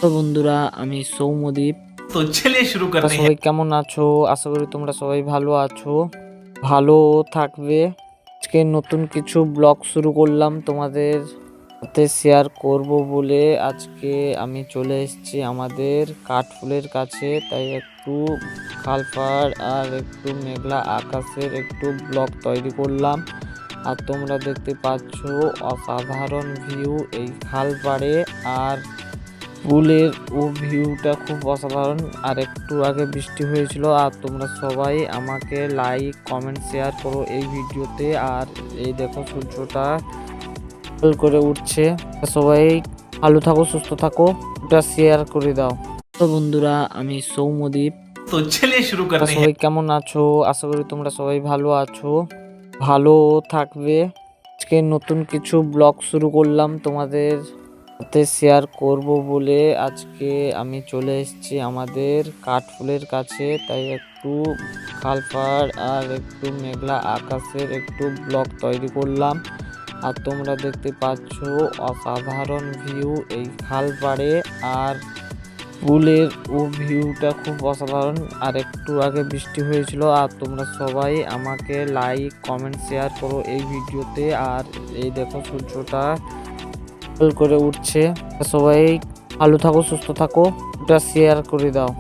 তো বন্ধুরা, আমি সৌম্যদীপ। तो चलिए शुरू তোমরা करते हैं। সবাই কেমন আছো? আশা করি তোমরা সবাই ভালো আছো, ভালো থাকবে। আজকে নতুন কিছু ব্লগ শুরু করলাম তোমাদের সাথে শেয়ার করব বলে। আজকে আমি চলে এসেছি আমাদের কাঠফুলের কাছে, তাই একটু খালপাড় আর একটু মেঘলা আকাশের একটু ব্লগ তৈরি করলাম। আর তোমরা দেখতে পাচ্ছ অসাধারণ ভিউ এই খালপাড়ে, আর পুলের ভিউটা খুব অসাধারণ। আর একটু আগে বৃষ্টি হয়েছিল। আর তোমরা সবাই আমাকে লাইক কমেন্ট শেয়ার করো এই ভিডিওতে। আর এই দেখো সূর্যটা লাল করে উঠছে। সবাই ভালো থাকো, সুস্থ থাকো, ওটা শেয়ার করে দাও। তো বন্ধুরা, আমি সৌম্যদীপ। तो चलिए शुरू তোমরা करते हैं। সবাই কেমন আছো? আশা করি তোমরা সবাই ভালো আছো, ভালো থাকবে। আজকে নতুন কিছু ব্লগ শুরু করলাম তোমাদের সাথে শেয়ার করব বলে। আজকে আমি চলে এসেছি আমাদের কাঠফুলের কাছে, তাই একটু খালপাড় আর একটু মেঘলা আকাশের একটু ব্লগ তৈরি করলাম। আর তোমরা দেখতে পাচ্ছ অসাধারণ ভিউ এই খালপাড়ে, আর পুলের ভিউটা খুব অসাধারণ। আর একটু আগে বৃষ্টি হয়েছিল। আর তোমরা সবাই আমাকে লাইক কমেন্ট শেয়ার করো এই ভিডিওতে। আর এই দেখো সূর্যটা লাল করে উঠছে। সবাই ভালো থাকো, সুস্থ থাকো, ওটা শেয়ার করে দাও।